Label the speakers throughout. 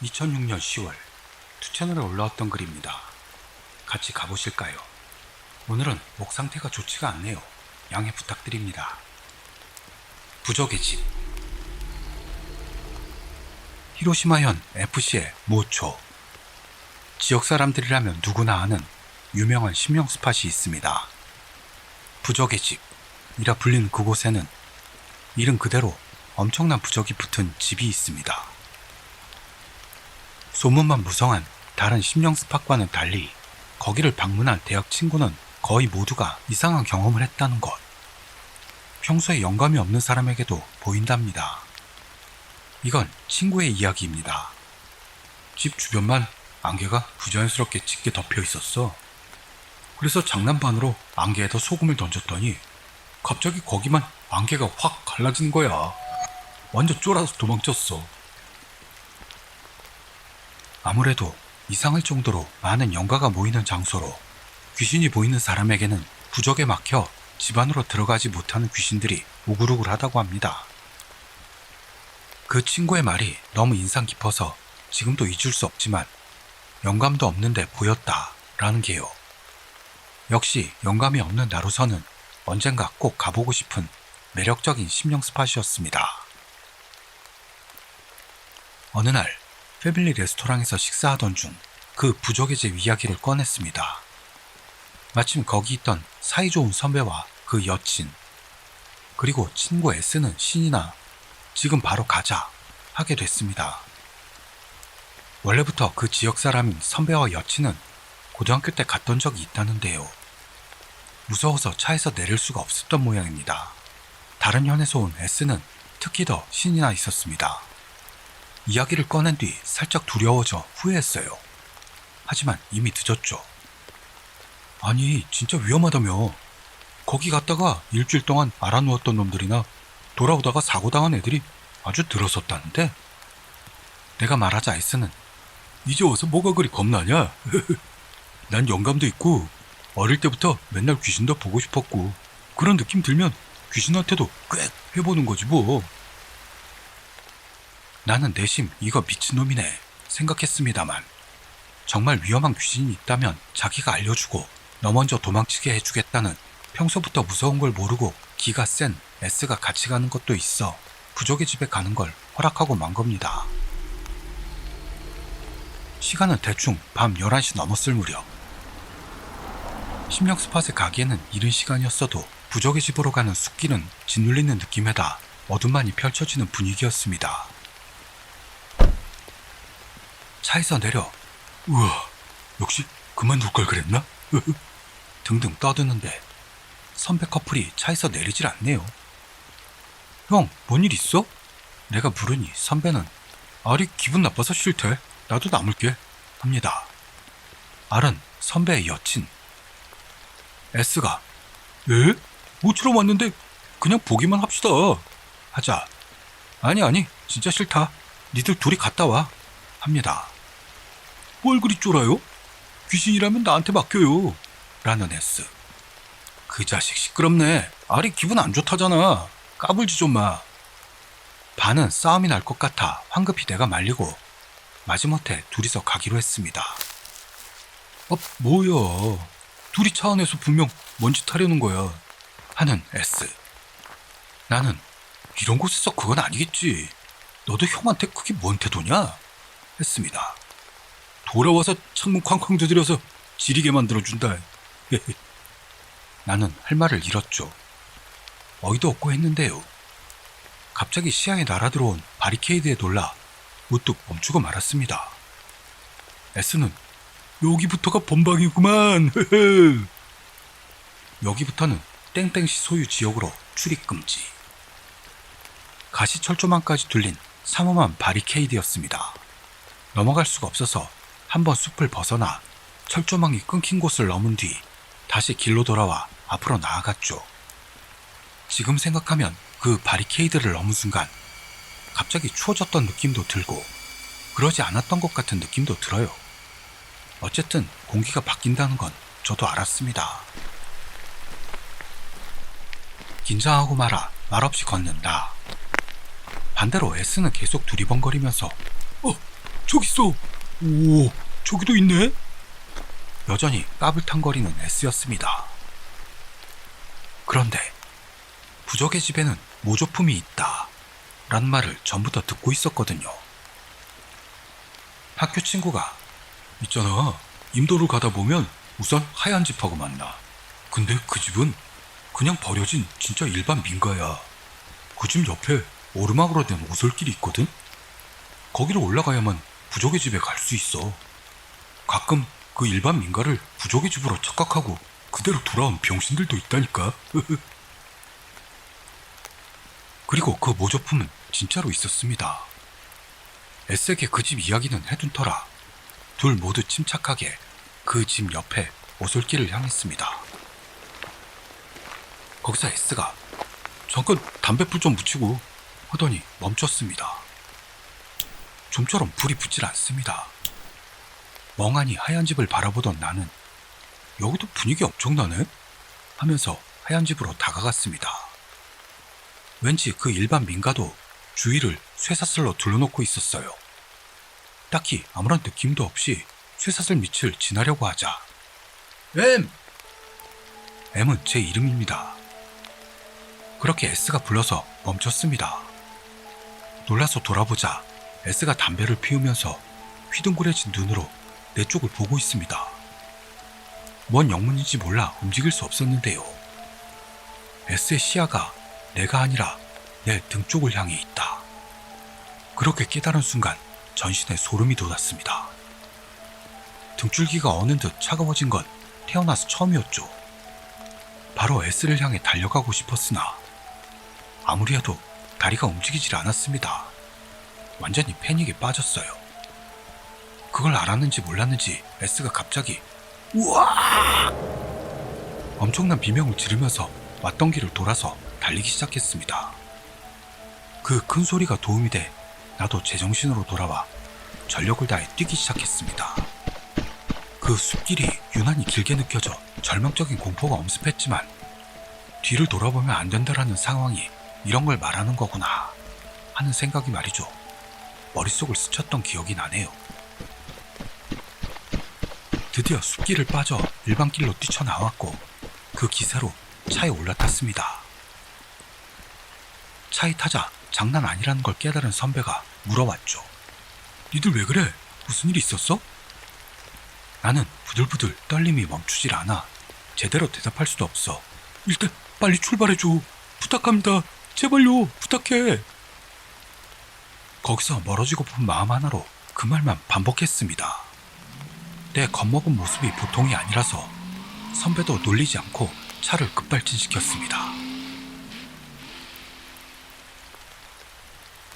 Speaker 1: 2006년 10월 투채널에 올라왔던 글입니다. 같이 가보실까요? 오늘은 목 상태가 좋지가 않네요. 양해 부탁드립니다. 부적의 집. 히로시마현 FC의 모초. 지역 사람들이라면 누구나 아는 유명한 심령 스팟이 있습니다. 부적의 집이라 불리는 그곳에는 이름 그대로 엄청난 부적이 붙은 집이 있습니다. 소문만 무성한 다른 심령 스팟과는 달리 거기를 방문한 대학 친구는 거의 모두가 이상한 경험을 했다는 것. 평소에 영감이 없는 사람에게도 보인답니다. 이건 친구의 이야기입니다. 집 주변만 안개가 부자연스럽게 짙게 덮여 있었어. 그래서 장난반으로 안개에다 소금을 던졌더니 갑자기 거기만 안개가 확 갈라지는 거야. 완전 쫄아서 도망쳤어. 아무래도 이상할 정도로 많은 영가가 모이는 장소로 귀신이 보이는 사람에게는 부적에 막혀 집 안으로 들어가지 못하는 귀신들이 우글우글하다고 합니다. 그 친구의 말이 너무 인상 깊어서 지금도 잊을 수 없지만 영감도 없는데 보였다라는 게요. 역시 영감이 없는 나로서는 언젠가 꼭 가보고 싶은 매력적인 심령 스팟이었습니다. 어느 날 패밀리 레스토랑에서 식사하던 중 그 부적의 집 이야기를 꺼냈습니다. 마침 거기 있던 사이좋은 선배와 그 여친, 그리고 친구 S는 신이나 지금 바로 가자 하게 됐습니다. 원래부터 그 지역 사람인 선배와 여친은 고등학교 때 갔던 적이 있다는데요. 무서워서 차에서 내릴 수가 없었던 모양입니다. 다른 현에서 온 S는 특히 더 신이 나 있었습니다. 이야기를 꺼낸 뒤 살짝 두려워져 후회했어요. 하지만 이미 늦었죠. 아니 진짜 위험하다며. 거기 갔다가 일주일 동안 알아누웠던 놈들이나 돌아오다가 사고당한 애들이 아주 들어섰다는데. 내가 말하자 S는 이제 와서 뭐가 그리 겁나냐? 난 영감도 있고 어릴 때부터 맨날 귀신도 보고 싶었고 그런 느낌 들면 귀신한테도 꽤 해보는 거지 뭐. 나는 내심 이거 미친놈이네 생각했습니다만 정말 위험한 귀신이 있다면 자기가 알려주고 너 먼저 도망치게 해주겠다는 평소부터 무서운 걸 모르고 기가 센 S가 같이 가는 것도 있어 부적의 집에 가는 걸 허락하고 만 겁니다. 시간은 대충 밤 11시 넘었을 무렵. 심령 스팟에 가기에는 이른 시간이었어도 부적의 집으로 가는 숲길은 짓눌리는 느낌에다 어둠만이 펼쳐지는 분위기였습니다. 차에서 내려 우와 역시 그만둘 걸 그랬나? 등등 떠드는데 선배 커플이 차에서 내리질 않네요. 형, 뭔 일 있어? 내가 물으니 선배는 알이 기분 나빠서 싫대. 나도 남을게 합니다. 알은 선배의 여친. S가 에? 모처럼 왔는데 그냥 보기만 합시다 하자 아니 진짜 싫다. 니들 둘이 갔다 와 합니다. 뭘 그리 쫄아요? 귀신이라면 나한테 맡겨요 라는 S. 그 자식 시끄럽네. 알이 기분 안 좋다잖아. 까불지 좀 마. 반은 싸움이 날 것 같아 황급히 내가 말리고 마지못해 둘이서 가기로 했습니다. 뭐야. 둘이 차 안에서 분명 뭔짓 하려는 거야 하는 S. 나는 이런 곳에서 그건 아니겠지. 너도 형한테 그게 뭔 태도냐? 했습니다. 돌아와서 창문 쾅쾅 두드려서 지리게 만들어준다. 나는 할 말을 잃었죠. 어이도 없고 했는데요. 갑자기 시야에 날아들어온 바리케이드에 놀라 우뚝 멈추고 말았습니다. S는 여기부터가 본방이구만. 여기부터는 땡땡시 소유 지역으로 출입 금지. 가시철조망까지 둘린 삼엄한 바리케이드였습니다. 넘어갈 수가 없어서 한번 숲을 벗어나 철조망이 끊긴 곳을 넘은 뒤 다시 길로 돌아와 앞으로 나아갔죠. 지금 생각하면 그 바리케이드를 넘은 순간 갑자기 추워졌던 느낌도 들고 그러지 않았던 것 같은 느낌도 들어요. 어쨌든 공기가 바뀐다는 건 저도 알았습니다. 긴장하고 말없이 걷는 나. 반대로 S는 계속 두리번거리면서 저기 있어. 오, 저기도 있네. 여전히 까불탕거리는 S였습니다. 그런데 부적의 집에는 모조품이 있다 라는 말을 전부터 듣고 있었거든요. 학교 친구가 있잖아, 임도를 가다 보면 우선 하얀 집하고 만나. 근데 그 집은 그냥 버려진 진짜 일반 민가야. 그 집 옆에 오르막으로 된 오솔길이 있거든. 거기로 올라가야만 부족의 집에 갈 수 있어. 가끔 그 일반 민가를 부족의 집으로 착각하고 그대로 돌아온 병신들도 있다니까. 그리고 그 모조품은 진짜로 있었습니다. S에게 그 집 이야기는 해둔 터라 둘 모두 침착하게 그 집 옆에 오솔길을 향했습니다. 거기서 S가 잠깐 담뱃불 좀 묻히고 하더니 멈췄습니다. 좀처럼 불이 붙질 않습니다. 멍하니 하얀 집을 바라보던 나는 여기도 분위기 엄청나네? 하면서 하얀 집으로 다가갔습니다. 왠지 그 일반 민가도 주위를 쇠사슬로 둘러놓고 있었어요. 딱히 아무런 느낌도 없이 쇠사슬 밑을 지나려고 하자 M은 제 이름입니다. 그렇게 S가 불러서 멈췄습니다. 놀라서 돌아보자 S가 담배를 피우면서 휘둥그레진 눈으로 내 쪽을 보고 있습니다. 뭔 영문인지 몰라 움직일 수 없었는데요. S의 시야가 내가 아니라 내 등 쪽을 향해 있다. 그렇게 깨달은 순간 전신에 소름이 돋았습니다. 등줄기가 어는 듯 차가워진 건 태어나서 처음이었죠. 바로 S를 향해 달려가고 싶었으나 아무리 해도 다리가 움직이질 않았습니다. 완전히 패닉에 빠졌어요. 그걸 알았는지 몰랐는지 S가 갑자기 우와! 엄청난 비명을 지르면서 왔던 길을 돌아서 달리기 시작했습니다. 그 큰 소리가 도움이 돼 나도 제정신으로 돌아와 전력을 다해 뛰기 시작했습니다. 그 숲길이 유난히 길게 느껴져 절망적인 공포가 엄습했지만 뒤를 돌아보면 안 된다라는 상황이 이런 걸 말하는 거구나 하는 생각이 말이죠. 머릿속을 스쳤던 기억이 나네요. 드디어 숲길을 빠져 일반길로 뛰쳐나왔고 그 기세로 차에 올라탔습니다. 차에 타자 장난 아니라는 걸 깨달은 선배가 물어왔죠. 니들 왜 그래? 무슨 일 있었어? 나는 부들부들 떨림이 멈추질 않아 제대로 대답할 수도 없어. 일단 빨리 출발해줘. 부탁합니다. 제발요. 부탁해. 거기서 멀어지고픈 마음 하나로 그 말만 반복했습니다. 내 겁먹은 모습이 보통이 아니라서 선배도 놀리지 않고 차를 급발진시켰습니다.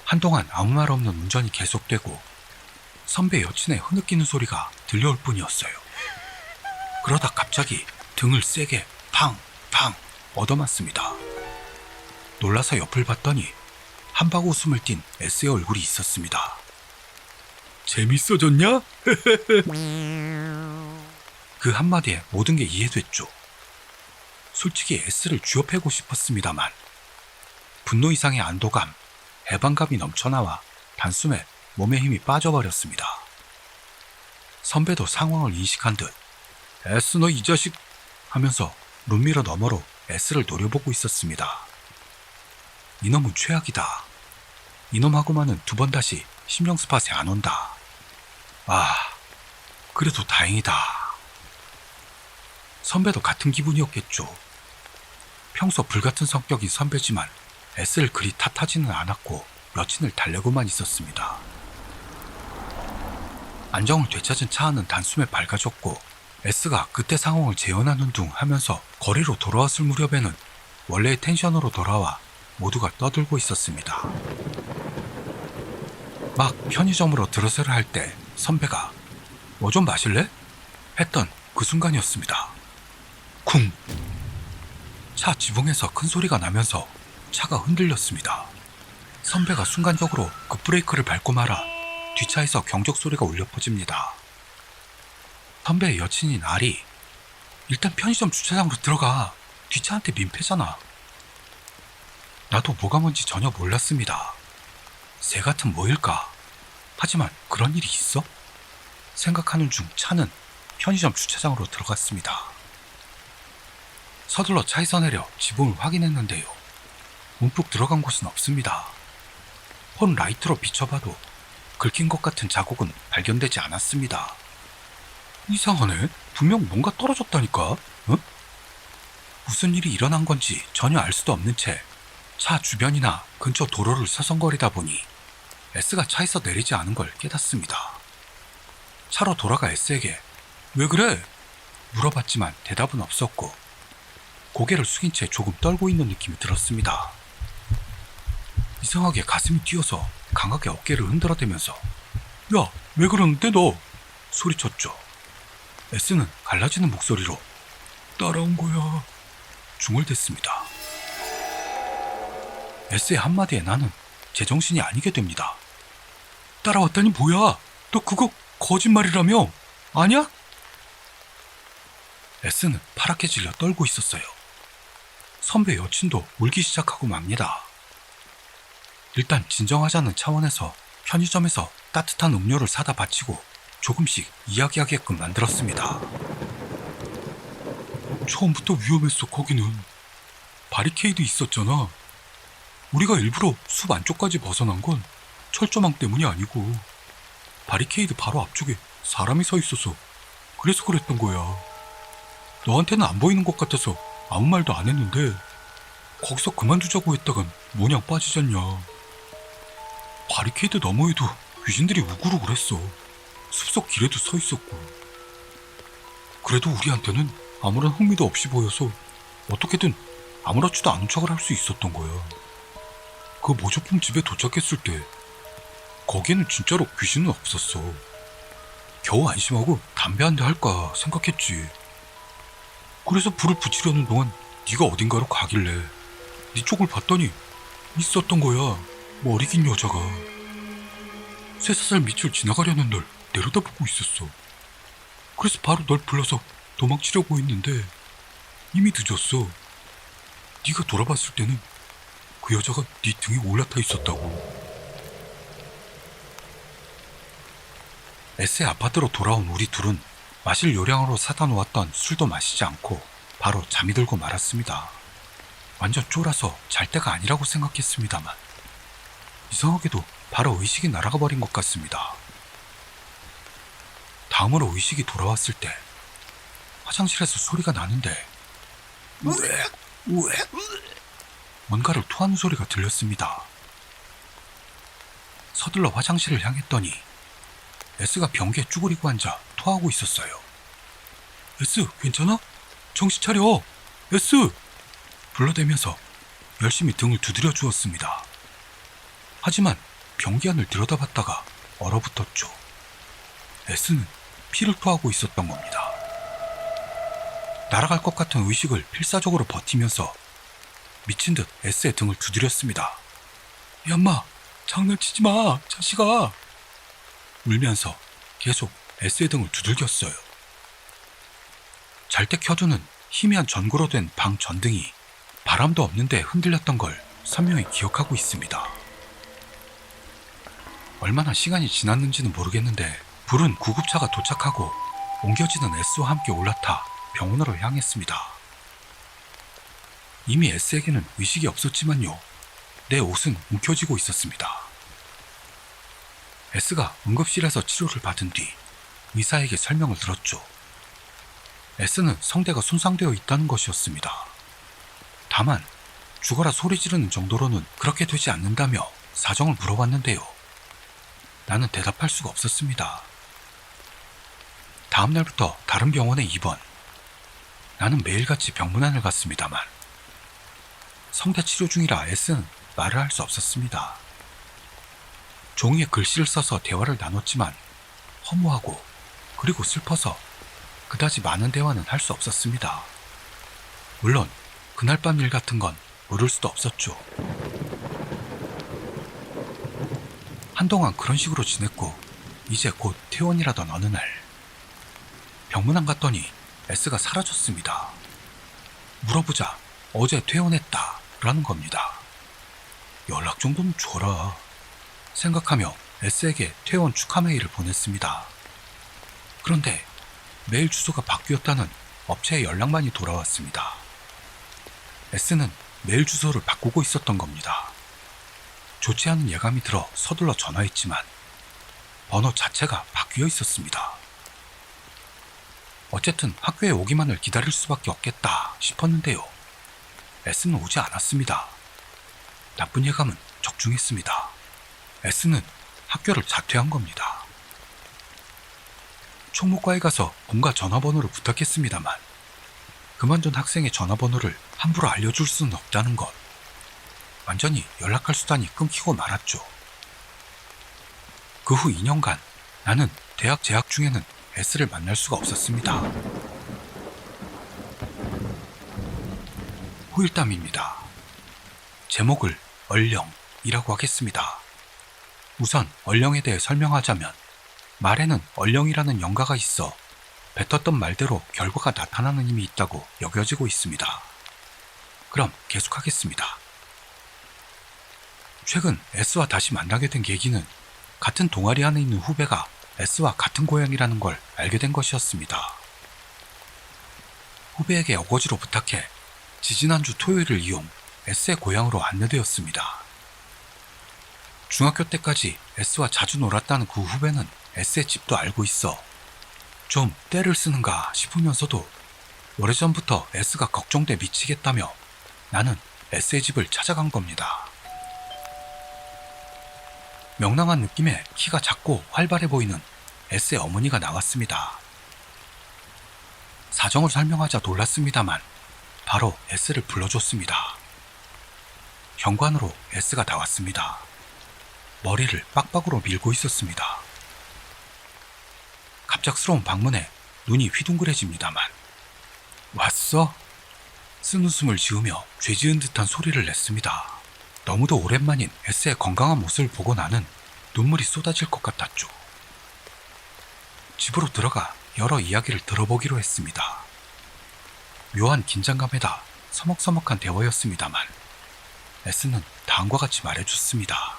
Speaker 1: 한동안 아무 말 없는 운전이 계속되고 선배 여친의 흐느끼는 소리가 들려올 뿐이었어요. 그러다 갑자기 등을 세게 팡! 얻어맞습니다. 놀라서 옆을 봤더니 한바구 웃음을 띤 S의 얼굴이 있었습니다. 재밌어졌냐? 그 한마디에 모든 게 이해됐죠. 솔직히 S를 쥐어패고 싶었습니다만 분노 이상의 안도감, 해방감이 넘쳐나와 단숨에 몸에 힘이 빠져버렸습니다. 선배도 상황을 인식한 듯 S 너 이 자식 하면서 룸미러 너머로 S를 노려보고 있었습니다. 이놈은 최악이다. 이놈하고만은 두 번 다시 심령 스팟에 안 온다. 아, 그래도 다행이다. 선배도 같은 기분이었겠죠. 평소 불같은 성격인 선배지만 S를 그리 탓하지는 않았고 여친을 달래고만 있었습니다. 안정을 되찾은 차 안은 단숨에 밝아졌고 S가 그때 상황을 재현하는 둥 하면서 거리로 돌아왔을 무렵에는 원래의 텐션으로 돌아와 모두가 떠들고 있었습니다. 막 편의점으로 들어서려 할 때 선배가 뭐 좀 마실래? 했던 그 순간이었습니다. 쿵! 차 지붕에서 큰 소리가 나면서 차가 흔들렸습니다. 선배가 순간적으로 급브레이크를 밟고 말아 뒷차에서 경적 소리가 울려 퍼집니다. 선배의 여친인 알이 일단 편의점 주차장으로 들어가. 뒷차한테 민폐잖아. 나도 뭐가 뭔지 전혀 몰랐습니다. 새 같은 뭐일까? 하지만 그런 일이 있어? 생각하는 중 차는 편의점 주차장으로 들어갔습니다. 서둘러 차에서 내려 지붕을 확인했는데요. 움푹 들어간 곳은 없습니다. 폰 라이트로 비춰봐도 긁힌 것 같은 자국은 발견되지 않았습니다. 이상하네. 분명 뭔가 떨어졌다니까. 응? 무슨 일이 일어난 건지 전혀 알 수도 없는 채 차 주변이나 근처 도로를 서성거리다 보니 S가 차에서 내리지 않은 걸 깨닫습니다. 차로 돌아가 S에게 왜 그래? 물어봤지만 대답은 없었고 고개를 숙인 채 조금 떨고 있는 느낌이 들었습니다. 이상하게 가슴이 뛰어서 강하게 어깨를 흔들어대면서 야, 왜 그러는데 너? 소리쳤죠. S는 갈라지는 목소리로 따라온 거야 중얼댔습니다. S의 한마디에 나는 제정신이 아니게 됩니다. 따라왔다니 뭐야? 너 그거 거짓말이라며? 아냐? S는 파랗게 질려 떨고 있었어요. 선배 여친도 울기 시작하고 맙니다. 일단 진정하자는 차원에서 편의점에서 따뜻한 음료를 사다 바치고 조금씩 이야기하게끔 만들었습니다. 처음부터 위험했어. 거기는 바리케이드 있었잖아. 우리가 일부러 숲 안쪽까지 벗어난 건 철조망 때문이 아니고 바리케이드 바로 앞쪽에 사람이 서 있어서 그래서 그랬던 거야. 너한테는 안 보이는 것 같아서 아무 말도 안 했는데 거기서 그만두자고 했다간 모냥 빠지잖냐. 바리케이드 너머에도 귀신들이 우글우글했어. 숲속 길에도 서 있었고. 그래도 우리한테는 아무런 흥미도 없이 보여서 어떻게든 아무렇지도 않은 척을 할 수 있었던 거야. 그 모조품 집에 도착했을 때 거기에는 진짜로 귀신은 없었어. 겨우 안심하고 담배 한 대 할까 생각했지. 그래서 불을 붙이려는 동안 네가 어딘가로 가길래 네 쪽을 봤더니 있었던 거야. 머리 긴 여자가. 쇠사슬 밑을 지나가려는 널 내려다보고 있었어. 그래서 바로 널 불러서 도망치려고 했는데 이미 늦었어. 네가 돌아봤을 때는 그 여자가 네 등에 올라타 있었다고. S의 아파트로 돌아온 우리 둘은 마실 요량으로 사다 놓았던 술도 마시지 않고 바로 잠이 들고 말았습니다. 완전 쫄아서 잘 때가 아니라고 생각했습니다만 이상하게도 바로 의식이 날아가 버린 것 같습니다. 다음으로 의식이 돌아왔을 때 화장실에서 소리가 나는데 우엑 뭔가를 토하는 소리가 들렸습니다. 서둘러 화장실을 향했더니 S가 변기에 쭈그리고 앉아 토하고 있었어요. S, 괜찮아? 정신 차려! S! 불러대면서 열심히 등을 두드려 주었습니다. 하지만 변기 안을 들여다봤다가 얼어붙었죠. S는 피를 토하고 있었던 겁니다. 날아갈 것 같은 의식을 필사적으로 버티면서 미친 듯 S의 등을 두드렸습니다. 얌마, 장난치지 마, 자식아! 울면서 계속 S의 등을 두들겼어요. 잘 때 켜두는 희미한 전구로 된 방 전등이 바람도 없는데 흔들렸던 걸 선명히 기억하고 있습니다. 얼마나 시간이 지났는지는 모르겠는데 불은 구급차가 도착하고 옮겨지는 S와 함께 올라타 병원으로 향했습니다. 이미 S에게는 의식이 없었지만요. 내 옷은 움켜쥐고 있었습니다. S가 응급실에서 치료를 받은 뒤 의사에게 설명을 들었죠. S는 성대가 손상되어 있다는 것이었습니다. 다만 죽어라 소리 지르는 정도로는 그렇게 되지 않는다며 사정을 물어봤는데요. 나는 대답할 수가 없었습니다. 다음 날부터 다른 병원에 입원. 나는 매일같이 병문안을 갔습니다만 성대 치료 중이라 S는 말을 할 수 없었습니다. 종이에 글씨를 써서 대화를 나눴지만 허무하고 그리고 슬퍼서 그다지 많은 대화는 할 수 없었습니다. 물론 그날 밤 일 같은 건 모를 수도 없었죠. 한동안 그런 식으로 지냈고 이제 곧 퇴원이라던 어느 날 병문안 갔더니 S가 사라졌습니다. 물어보자 어제 퇴원했다 라는 겁니다. 연락 정도는 줘라 생각하며 S에게 퇴원 축하 메일을 보냈습니다. 그런데 메일 주소가 바뀌었다는 업체의 연락만이 돌아왔습니다. S는 메일 주소를 바꾸고 있었던 겁니다. 좋지 않은 예감이 들어 서둘러 전화했지만 번호 자체가 바뀌어 있었습니다. 어쨌든 학교에 오기만을 기다릴 수밖에 없겠다 싶었는데요. S는 오지 않았습니다. 나쁜 예감은 적중했습니다. S는 학교를 자퇴한 겁니다. 총무과에 가서 본가 전화번호를 부탁했습니다만 그만둔 학생의 전화번호를 함부로 알려줄 수는 없다는 것. 완전히 연락할 수단이 끊기고 말았죠. 그 후 2년간 나는 대학 재학 중에는 S를 만날 수가 없었습니다. 후일담입니다. 제목을 얼령이라고 하겠습니다. 우선 얼령에 대해 설명하자면 말에는 얼령이라는 영가가 있어 뱉었던 말대로 결과가 나타나는 힘이 있다고 여겨지고 있습니다. 그럼 계속하겠습니다. 최근 S와 다시 만나게 된 계기는 같은 동아리 안에 있는 후배가 S와 같은 고향이라는 걸 알게 된 것이었습니다. 후배에게 어거지로 부탁해 지지난주 토요일을 이용 S의 고향으로 안내되었습니다. 중학교 때까지 S와 자주 놀았다는 그 후배는 S의 집도 알고 있어 좀 때를 쓰는가 싶으면서도 오래전부터 S가 걱정돼 미치겠다며 나는 S의 집을 찾아간 겁니다. 명랑한 느낌의 키가 작고 활발해 보이는 S의 어머니가 나왔습니다. 사정을 설명하자 놀랐습니다만 바로 S를 불러줬습니다. 현관으로 S가 나왔습니다. 머리를 빡빡으로 밀고 있었습니다. 갑작스러운 방문에 눈이 휘둥그레집니다만 왔어? 쓴웃음을 지으며 죄지은 듯한 소리를 냈습니다. 너무도 오랜만인 S의 건강한 모습을 보고 나는 눈물이 쏟아질 것 같았죠. 집으로 들어가 여러 이야기를 들어보기로 했습니다. 묘한 긴장감에다 서먹서먹한 대화였습니다만 S는 다음과 같이 말해줬습니다.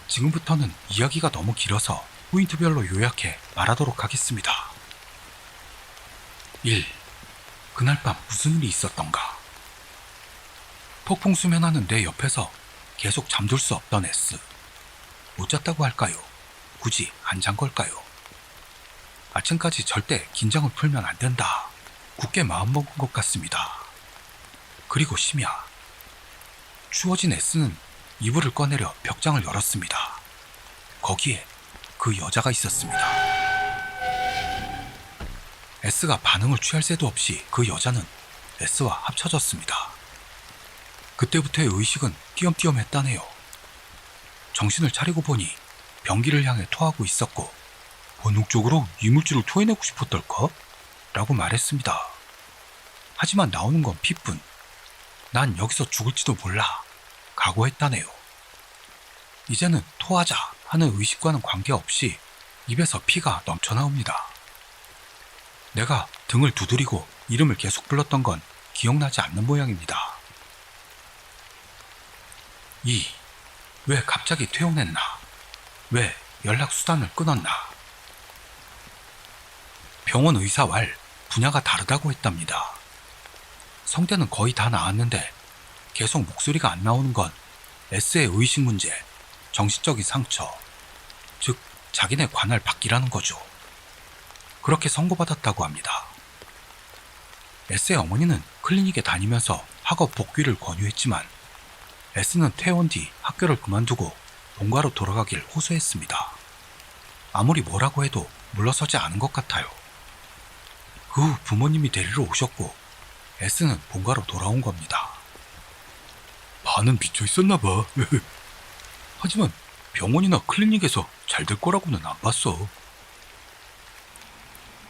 Speaker 1: 지금부터는 이야기가 너무 길어서 포인트별로 요약해 말하도록 하겠습니다. 1. 그날 밤 무슨 일이 있었던가? 폭풍 수면하는 내 옆에서 계속 잠들 수 없던 S. 못 잤다고 할까요? 굳이 안 잔 걸까요? 아침까지 절대 긴장을 풀면 안 된다. 굳게 마음먹은 것 같습니다. 그리고 심야. 추워진 S는 이불을 꺼내려 벽장을 열었습니다. 거기에 그 여자가 있었습니다. S가 반응을 취할 새도 없이 그 여자는 S와 합쳐졌습니다. 그때부터의 의식은 띄엄띄엄했다네요. 정신을 차리고 보니 변기를 향해 토하고 있었고 본능적으로 이물질을 토해내고 싶었달까? 라고 말했습니다. 하지만 나오는 건 피뿐. 난 여기서 죽을지도 몰라. 각오했다네요. 이제는 토하자 하는 의식과는 관계없이 입에서 피가 넘쳐나옵니다. 내가 등을 두드리고 이름을 계속 불렀던 건 기억나지 않는 모양입니다. 2. 왜 갑자기 퇴원했나? 왜 연락수단을 끊었나? 병원 의사 왈 분야가 다르다고 했답니다. 성대는 거의 다 나았는데 계속 목소리가 안 나오는 건 S의 의식 문제, 정신적인 상처, 즉 자기네 관할 밖이라는 거죠. 그렇게 선고받았다고 합니다. S의 어머니는 클리닉에 다니면서 학업 복귀를 권유했지만 S는 퇴원 뒤 학교를 그만두고 본가로 돌아가길 호소했습니다. 아무리 뭐라고 해도 물러서지 않은 것 같아요. 그 후 부모님이 데리러 오셨고 S는 본가로 돌아온 겁니다. 반은 미쳐 있었나 봐. 하지만 병원이나 클리닉에서 잘 될 거라고는 안 봤어.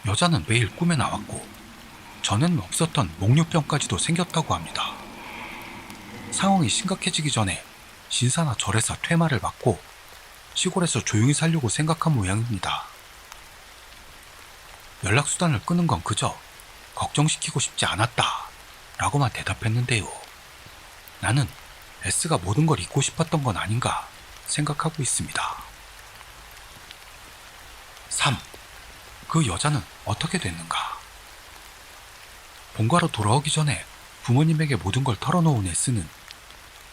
Speaker 1: 여자는 매일 꿈에 나왔고 전에는 없었던 목류병까지도 생겼다고 합니다. 상황이 심각해지기 전에 신사나 절에서 퇴마를 받고 시골에서 조용히 살려고 생각한 모양입니다. 연락수단을 끊은 건 그저 걱정시키고 싶지 않았다 라고만 대답했는데요. 나는 S가 모든 걸 잊고 싶었던 건 아닌가 생각하고 있습니다. 3. 그 여자는 어떻게 됐는가? 본가로 돌아오기 전에 부모님에게 모든 걸 털어놓은 S는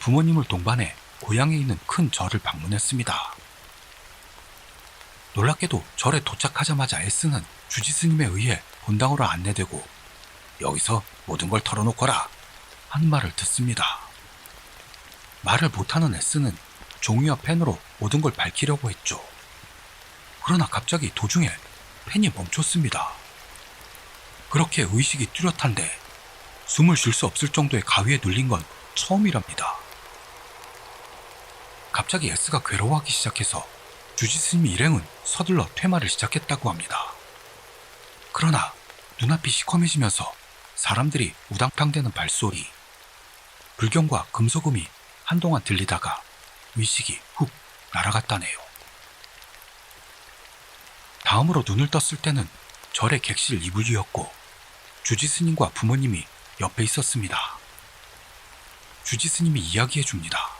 Speaker 1: 부모님을 동반해 고향에 있는 큰 절을 방문했습니다. 놀랍게도 절에 도착하자마자 S는 주지스님에 의해 본당으로 안내되고 여기서 모든 걸 털어놓거라 하는 말을 듣습니다. 말을 못하는 S는 종이와 펜으로 모든 걸 밝히려고 했죠. 그러나 갑자기 도중에 펜이 멈췄습니다. 그렇게 의식이 뚜렷한데 숨을 쉴 수 없을 정도의 가위에 눌린 건 처음이랍니다. 갑자기 S가 괴로워하기 시작해서 주지스님 일행은 서둘러 퇴마를 시작했다고 합니다. 그러나 눈앞이 시커매지면서 사람들이 우당탕대는 발소리, 불경과 금소금이 한동안 들리다가 의식이 훅 날아갔다네요. 다음으로 눈을 떴을 때는 절의 객실 이불이었고 주지스님과 부모님이 옆에 있었습니다. 주지스님이 이야기해줍니다.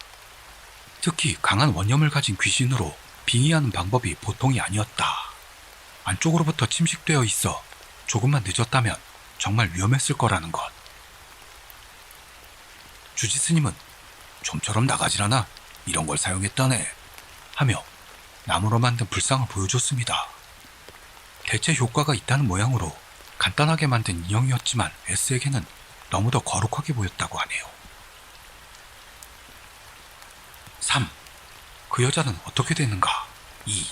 Speaker 1: 특히 강한 원념을 가진 귀신으로 빙의하는 방법이 보통이 아니었다. 안쪽으로부터 침식되어 있어 조금만 늦었다면 정말 위험했을 거라는 것. 주지스님은 좀처럼 나가지라나 이런 걸 사용했다네 하며 나무로 만든 불상을 보여줬습니다. 대체 효과가 있다는 모양으로 간단하게 만든 인형이었지만 S에게는 너무도 거룩하게 보였다고 하네요. 3. 그 여자는 어떻게 됐는가? 2.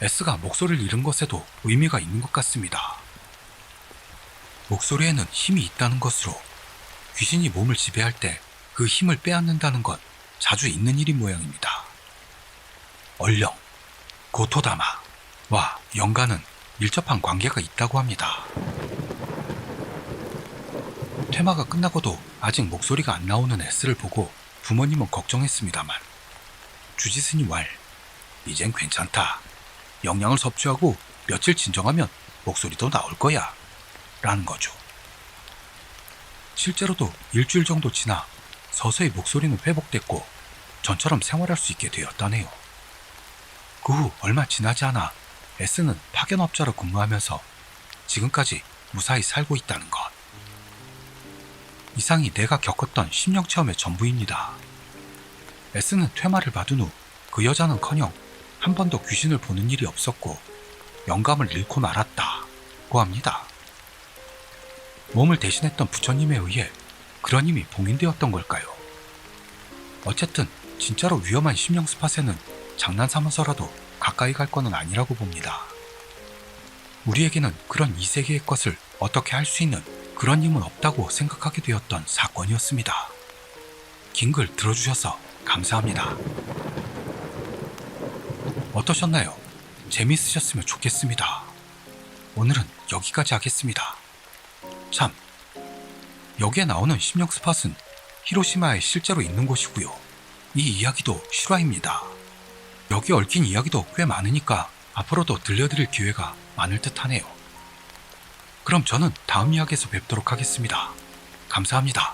Speaker 1: S가 목소리를 잃은 것에도 의미가 있는 것 같습니다. 목소리에는 힘이 있다는 것으로 귀신이 몸을 지배할 때 그 힘을 빼앗는다는 건 자주 있는 일인 모양입니다. 얼령, 고토다마와 영가는 밀접한 관계가 있다고 합니다. 퇴마가 끝나고도 아직 목소리가 안 나오는 S를 보고 부모님은 걱정했습니다만 주지스님 왈, 이젠 괜찮다. 영양을 섭취하고 며칠 진정하면 목소리도 나올 거야 라는 거죠. 실제로도 일주일 정도 지나 서서히 목소리는 회복됐고 전처럼 생활할 수 있게 되었다네요. 그 후 얼마 지나지 않아 S는 파견업자로 근무하면서 지금까지 무사히 살고 있다는 것. 이상이 내가 겪었던 심령 체험의 전부입니다. S는 퇴마를 받은 후 그 여자는커녕 한 번도 귀신을 보는 일이 없었고 영감을 잃고 말았다고 합니다. 몸을 대신했던 부처님에 의해 그런 힘이 봉인되었던 걸까요? 어쨌든 진짜로 위험한 심령 스팟에는 장난삼아서라도 가까이 갈 거는 아니라고 봅니다. 우리에게는 그런 이 세계의 것을 어떻게 할 수 있는 그런 힘은 없다고 생각하게 되었던 사건이었습니다. 긴 글 들어주셔서 감사합니다. 어떠셨나요? 재미있으셨으면 좋겠습니다. 오늘은 여기까지 하겠습니다. 참, 여기에 나오는 심령 스팟은 히로시마에 실제로 있는 곳이고요. 이 이야기도 실화입니다. 여기 얽힌 이야기도 꽤 많으니까 앞으로도 들려드릴 기회가 많을 듯 하네요. 그럼 저는 다음 이야기에서 뵙도록 하겠습니다. 감사합니다.